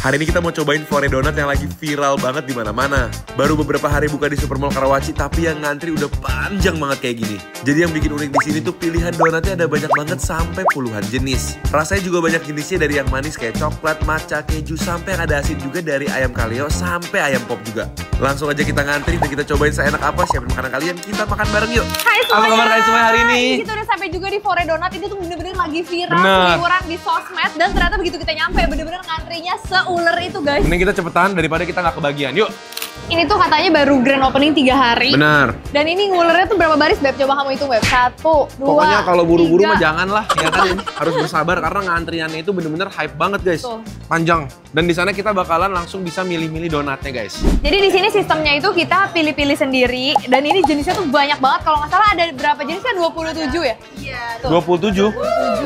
Hari ini kita mau cobain Fore Donat yang lagi viral banget di mana-mana. Baru beberapa hari buka di Supermall Karawaci, tapi yang ngantri udah panjang banget kayak gini. Jadi yang bikin unik di sini tuh pilihan donatnya ada banyak banget sampai puluhan jenis. Rasanya juga banyak jenisnya dari yang manis kayak coklat, matcha, keju, sampai yang ada asin juga dari ayam kaleo sampai ayam pop juga. Langsung aja kita ngantri dan kita cobain seenak apa, siapin makanan kalian, kita makan bareng yuk. Hai semuanya. Apa kabar kalian semua hari ini? Kita udah sampai juga di Fore Donat, ini tuh bener-bener lagi viral, Bener. seliweran di sosmed. Dan ternyata begitu kita nyampe, bener-bener ngantrinya seuler itu guys. Mending kita cepetan daripada kita nggak kebagian, yuk. Ini tuh katanya baru grand opening 3 hari. Benar. Dan ini ngulernya tuh berapa baris Beb? Coba kamu hitung Beb. 1, 2, Pokoknya kalau buru-buru 3. mah jangan lah, ya kan? Harus bersabar karena ngantriannya itu bener-bener hype banget guys. Tuh. Panjang. Dan di sana kita bakalan langsung bisa milih-milih donatnya guys. Jadi di sini sistemnya itu kita pilih-pilih sendiri. Dan ini jenisnya tuh banyak banget. Kalau nggak salah ada berapa jenisnya? 27 ya? Iya. 27?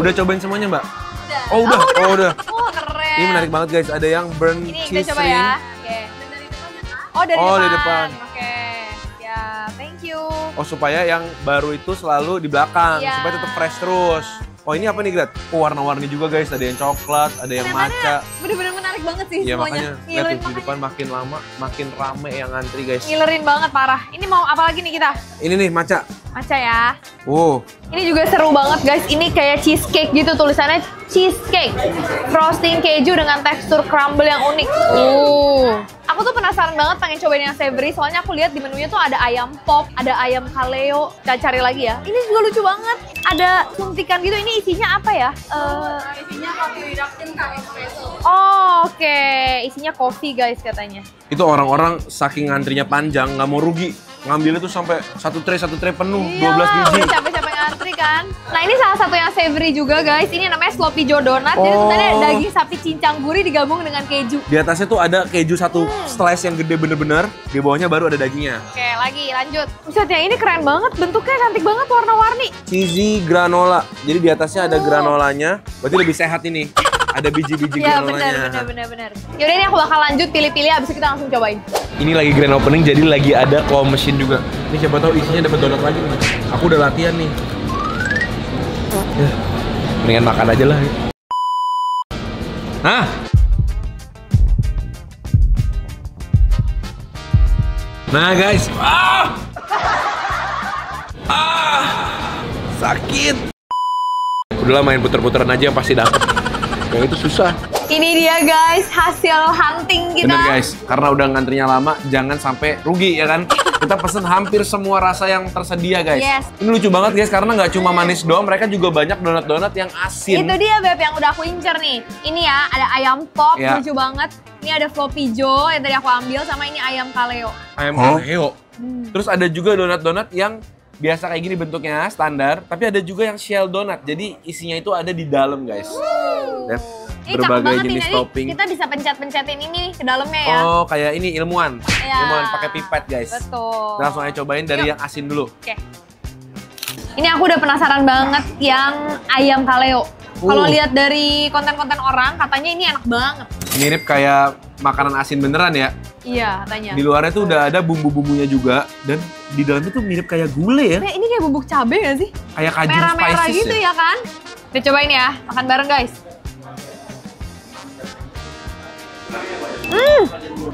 Udah cobain semuanya mbak? Udah. Oh udah, oh udah. Wah keren. Ini menarik banget guys, ada yang burn Ini cheese kita coba ring. ya. Oke. Oh dari Oh, depan. dari depan. Oke. Ya, thank you. Oh supaya yang baru itu selalu di belakang, Iya. supaya tetap fresh terus. Oh ini apa nih Grat? Oh warna-warni juga guys, ada yang coklat, ada yang matcha. Bener-bener menarik banget sih Iya semuanya. makanya, lihat Ngilerin tuh, di makanya. depan makin lama, makin rame yang ngantri guys. Ngilerin banget parah. Ini mau apa lagi nih kita? Ini nih matcha. Matcha ya. Wow. Ini juga seru banget guys. Ini kayak cheesecake gitu tulisannya cheesecake. Frosting keju dengan tekstur crumble yang unik. Aku tuh penasaran banget pengen cobain yang savory. Soalnya aku lihat di menunya tuh ada ayam pop, ada ayam kaleo. Kita cari lagi ya. Ini juga lucu banget. Ada suntikan gitu. Ini isinya apa ya? Isinya kopi reduction Kak, espresso. Oh oke. Isinya kopi guys katanya. Itu orang-orang saking ngantrinya panjang, nggak mau rugi. Ngambilnya tuh sampai satu tray penuh, 12 biji. Udah capek-capek ngantri kan. Nah ini salah satu yang savory juga guys. Ini namanya Sloppy Joe Donut. Jadi Oh. sebenarnya daging sapi cincang gurih digabung dengan keju. Di atasnya tuh ada keju satu slice yang gede bener-bener. Di bawahnya baru ada dagingnya. Oke lagi lanjut. Buset yang ini keren banget. Bentuknya cantik banget warna-warni. Cheesy granola. Jadi di atasnya ada granolanya. Berarti lebih sehat ini. Ada biji-biji Iya granolanya. benar. Yaudah ini aku bakal lanjut pilih-pilih abis itu kita langsung cobain. Ini lagi grand opening jadi lagi ada claw machine juga. Ini siapa tahu isinya dapat donat lagi nih. Aku udah latihan nih. Ya, mendingan makan aja lah. Nah. Nah guys. Sakit. Udahlah main puter-puteran aja yang pasti dapet. Yang itu susah. Ini dia guys hasil hunting kita. Bener guys, karena udah ngantrinya lama, jangan sampai rugi ya kan. Kita pesen hampir semua rasa yang tersedia guys. Yes. Ini lucu banget guys, karena nggak cuma manis doang, mereka juga banyak donat-donat yang asin. Itu dia Beb yang udah aku incer nih. Ini ya ada ayam pop Ya. lucu banget. Ini ada floppy Joe yang tadi aku ambil sama ini ayam kaleo. Ayam kaleo. Terus ada juga donat-donat yang biasa kayak gini bentuknya standar, tapi ada juga yang shell donat. Jadi isinya itu ada di dalam guys. Dan Ini cakep berbagai banget nih, jenis jadi topping. kita bisa pencet-pencetin ini ke dalamnya ya. Oh, kayak ini ilmuwan. Iya. Ilmuwan pakai pipet guys. Betul. Langsung aja cobain dari yang asin dulu. Oke. Ini aku udah penasaran banget yang ayam kaleo. Kalau lihat dari konten-konten orang katanya ini enak banget. Mirip kayak makanan asin beneran ya. Iya katanya. Di luarnya tuh udah ada bumbu-bumbunya juga dan di dalamnya tuh mirip kayak gulai ya. Ini kayak bubuk cabai gak sih? Kayak kaju Merah-merah spices gitu ya. ya kan? Kita cobain ya, makan bareng guys.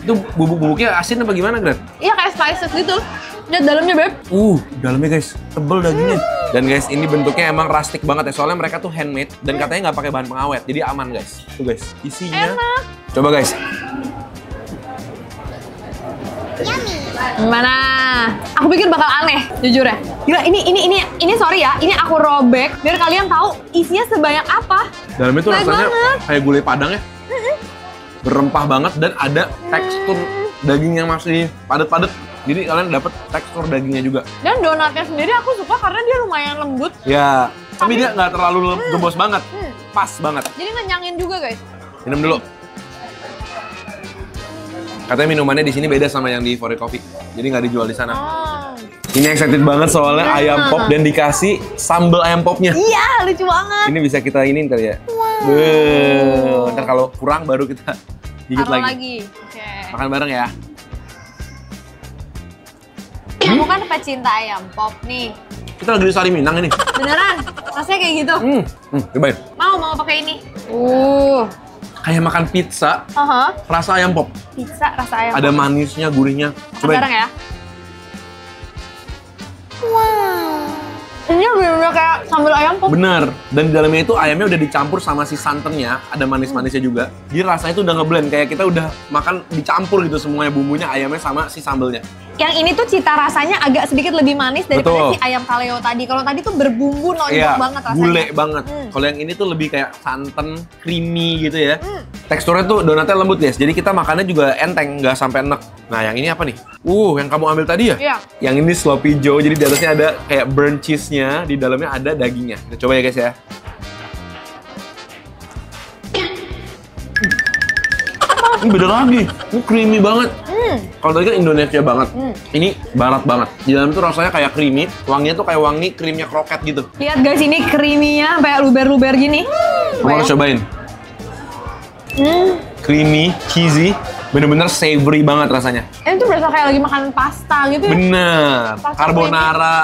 Itu bubuk-bubuknya asin apa gimana, Gret? Iya kayak spices gitu. Lihat dalamnya Beb. Dalamnya guys, tebel dagingnya. Dan guys, ini bentuknya emang rustic banget ya. Soalnya mereka tuh handmade dan katanya nggak pakai bahan pengawet. Jadi aman guys. Tuh guys, isinya. Enak. Coba guys. Gimana? Aku pikir bakal aneh, jujur ya. Gila, ini sorry ya, ini aku robek biar kalian tahu isinya sebanyak apa. Dalamnya tuh Baik rasanya banget. kayak gulai padang ya. Berempah banget dan ada tekstur daging yang masih padat-padat. Jadi kalian dapet tekstur dagingnya juga. Dan donatnya sendiri aku suka karena dia lumayan lembut. Ya, tapi dia nggak terlalu gembos banget. Pas banget. Jadi ngenyangin juga guys. Minum dulu. Katanya minumannya di sini beda sama yang di Fore Coffee. Jadi nggak dijual di sana. Oh. Ini excited banget soalnya ayam pop dan dikasih sambal ayam popnya. Iya, lucu banget. Ini bisa kita ini kali ya. Ntar kalau kurang baru kita gigit Taruh lagi. lagi. Oke. Makan bareng ya. Kamu kan pecinta ayam pop nih. Kita lagi di Sari Minang ini. Beneran? Rasanya kayak gitu? Cobain. Mau pakai ini. kayak makan pizza, rasa ayam pop. Pizza rasa ayam Ada pop. manisnya, gurihnya. Cobain. Bareng ya. Wow. Ini bener-bener kayak sambal ayam pop. Bener. Dan di dalamnya itu ayamnya udah dicampur sama si santannya, ada manis-manisnya juga. Jadi rasanya tuh udah ngeblend, kayak kita udah makan dicampur gitu semuanya bumbunya, ayamnya sama si sambelnya. Yang ini tuh cita rasanya agak sedikit lebih manis daripada si ayam kaleo tadi. Kalau tadi tuh berbumbu nonjok banget rasanya. Gulai banget. Kalau yang ini tuh lebih kayak santan, creamy gitu ya. Teksturnya tuh donatnya lembut guys. Jadi kita makannya juga enteng, nggak sampai enek. Nah yang ini apa nih? Yang kamu ambil tadi ya? Iya. Yang ini sloppy joe. Jadi di atasnya ada kayak burnt cheese-nya, di dalamnya ada dagingnya. Kita coba ya guys ya. Ini beda lagi. Ini creamy banget. Kalau tadi kan Indonesia banget. Ini barat banget. Di dalam tuh rasanya kayak creamy. Wanginya tuh kayak wangi krimnya kroket gitu. Lihat guys, ini creamy-nya kayak luber-luber gini. Kamu harus cobain. Creamy, cheesy, bener-bener savory banget rasanya. Ini tuh berasa kayak lagi makan pasta gitu ya. Bener. Pasta Carbonara,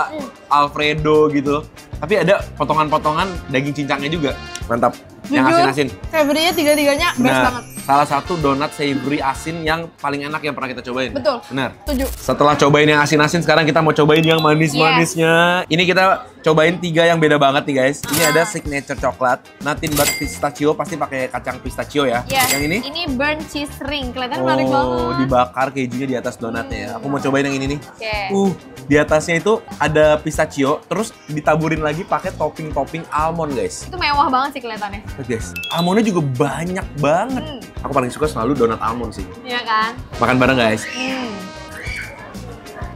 Alfredo gitu. Tapi ada potongan-potongan daging cincangnya juga. Mantap. Yang asin-asin. Savory-nya tiga-tiganya best banget. Salah satu donat savory asin yang paling enak yang pernah kita cobain. Betul. Benar. Setuju. Setelah cobain yang asin-asin, sekarang kita mau cobain yang manis-manisnya. Ini kita cobain 3 yang beda banget nih guys. Ini ada signature coklat, nothing but pistachio, pasti pakai kacang pistachio ya. Yes. Yang ini? Ini burnt cheese ring, kelihatan menarik banget. Dibakar kejunya di atas donatnya ya. Aku mau cobain yang ini nih. Oke. Di atasnya itu ada pistachio, terus ditaburin lagi pakai topping-topping almond guys. Itu mewah banget sih kelihatannya. Lihat guys, almondnya juga banyak banget. Aku paling suka selalu donat almond sih. Iya kan? Makan bareng guys.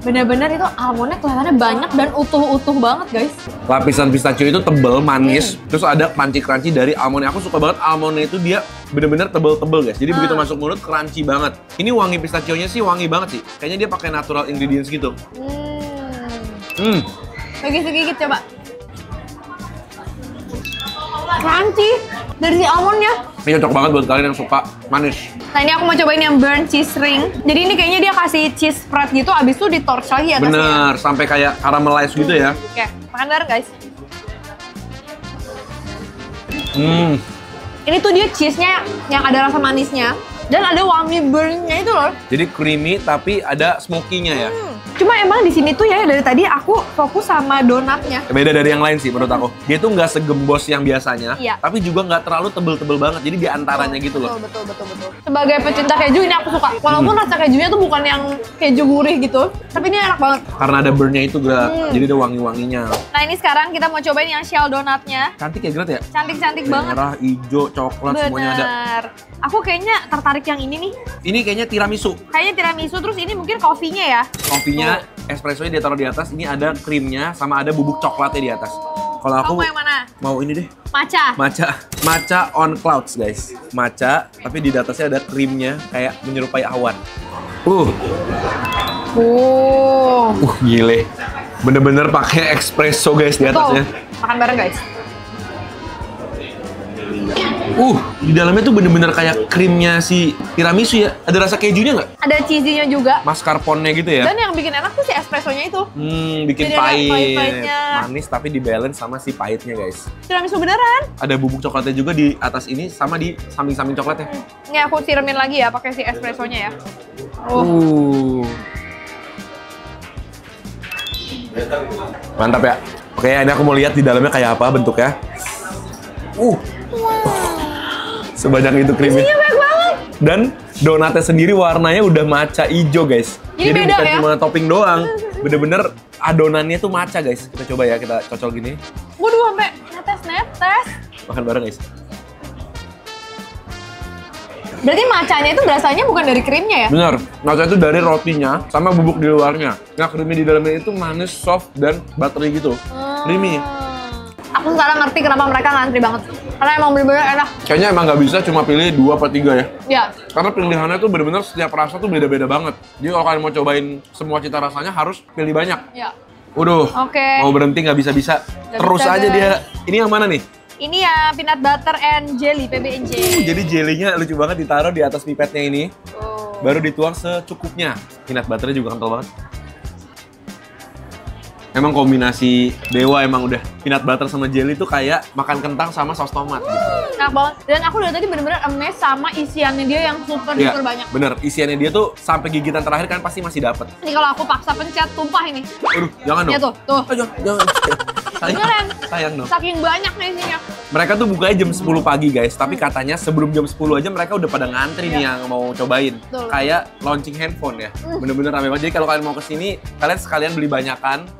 Bener-bener itu almondnya kelihatannya banyak dan utuh-utuh banget guys. Lapisan pistachio itu tebel, manis, terus ada crunchy-crunchy dari almondnya. Aku suka banget almondnya itu, dia bener-bener tebel-tebel guys. Jadi begitu masuk mulut crunchy banget. Ini wangi pistachionya sih wangi banget sih. Kayaknya dia pakai natural ingredients gitu. Bagi segigit coba. Crunchy dari si almondnya. Ini cocok banget buat kalian yang suka manis. Nah ini aku mau cobain yang burnt cheese ring. Jadi ini kayaknya dia kasih cheese spread gitu, abis itu di torch lagi atasnya. Bener, sampai kayak caramelize gitu ya. Oke, makan bareng guys. Ini tuh dia cheese-nya yang ada rasa manisnya. Dan ada wangi burn-nya itu loh. Jadi creamy tapi ada smoky-nya ya. Cuma emang di sini tuh ya dari tadi aku fokus sama donatnya. Beda dari yang lain sih menurut aku. Dia tuh nggak segembos yang biasanya, Iya. tapi juga nggak terlalu tebel-tebel banget. Jadi di antaranya gitu loh. Betul. Sebagai pecinta keju ini aku suka. Walaupun rasa kejunya tuh bukan yang keju gurih gitu, tapi ini enak banget. Karena ada burn-nya itu jadi ada wangi-wanginya. Nah ini sekarang kita mau cobain yang shell donatnya. Cantik ya Gret ya? Cantik-cantik banget. Merah, hijau, coklat semuanya ada. Bener. Aku kayaknya tertarik yang ini nih. Ini kayaknya tiramisu. Kayaknya tiramisu, terus ini mungkin kopinya ya. Kopinya, espressonya dia taruh di atas. Ini ada krimnya sama ada bubuk coklatnya di atas. Kalau aku Kamu yang mana? mau ini deh. Matcha. Matcha on clouds guys. Matcha, tapi di atasnya ada krimnya kayak menyerupai awan. Gile. Bener-bener pakai espresso guys di atasnya. Makan bareng guys. Di dalamnya tuh bener-bener kayak krimnya si tiramisu ya. Ada rasa kejunya nggak? Ada cheesy-nya juga. Mascarpone-nya gitu ya. Dan yang bikin enak tuh si espressonya itu. Bikin Jadi ada pahit. pahit-pahitnya. Manis tapi di balance sama si pahitnya guys. Tiramisu beneran. Ada bubuk coklatnya juga di atas ini sama di samping-samping coklatnya. Ini aku siramin lagi ya pakai si espressonya ya. Mantap ya. Oke, ini aku mau lihat di dalamnya kayak apa bentuknya. Sebanyak itu krimnya. Isinya banyak banget. Dan donatnya sendiri warnanya udah matcha hijau guys. Jadi beda bukan ya? cuma topping doang. Bener-bener adonannya tuh matcha guys. Kita coba ya, kita cocol gini. Waduh, sampai netes-netes. Makan bareng guys. Berarti matchanya itu berasanya bukan dari krimnya ya? Bener, matcha itu dari rotinya sama bubuk di luarnya. Nah, krimnya di dalamnya itu manis, soft, dan buttery gitu. Creamy. Aku sekarang ngerti kenapa mereka ngantri banget. Karena emang bener-bener enak. Kayaknya emang nggak bisa cuma pilih 2 atau 3 ya. Ya. Karena pilihannya tuh bener-bener setiap rasa tuh beda-beda banget. Jadi kalau kalian mau cobain semua cita rasanya harus pilih banyak. Ya. Waduh, Oke. mau berhenti nggak bisa-bisa. Nggak Terus bisa, aja guys. dia. Ini yang mana nih? Ini ya peanut butter and jelly, PB&J. Jadi jelinya lucu banget ditaruh di atas pipetnya ini. Baru dituang secukupnya. Peanut butternya juga kental banget. Emang kombinasi dewa emang udah peanut butter sama jelly tuh kayak makan kentang sama saus tomat gitu. Enak banget. Dan aku dari tadi bener-bener amazed sama isiannya dia yang super Iya, banyak. bener. Isiannya dia tuh sampai gigitan terakhir kan pasti masih dapet. Ini kalau aku paksa pencet tumpah ini. Aduh, jangan dong. Ya tuh. Oh, jangan. Beneran. Sayang dong. Saking banyaknya isinya. Mereka tuh bukanya jam 10 pagi guys, tapi katanya sebelum jam 10 aja mereka udah pada ngantri nih yang mau cobain. Betul. Kayak launching handphone ya. Bener-bener rame banget. Jadi kalau kalian mau kesini, kalian sekalian beli banyakan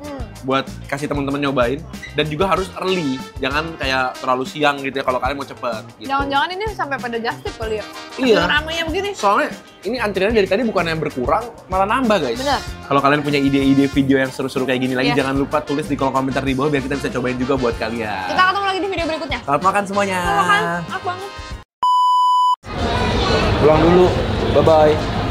buat kasih teman-teman nyobain. Dan juga harus early, jangan kayak terlalu siang gitu ya kalau kalian mau cepet. Gitu. Jangan-jangan ini sampai pada just tip kali ya? Iya. Dengan ramenya begini. Soalnya ini antriannya dari tadi bukan yang berkurang, malah nambah guys. Bener. Kalau kalian punya ide-ide video yang seru-seru kayak gini lagi, Iya. jangan lupa tulis di kolom komentar di bawah biar kita bisa cobain juga buat kalian. Kita ketemu lagi di video berikutnya. Selamat makan semuanya. Selamat makan. Enak banget. Pulang dulu. Bye-bye.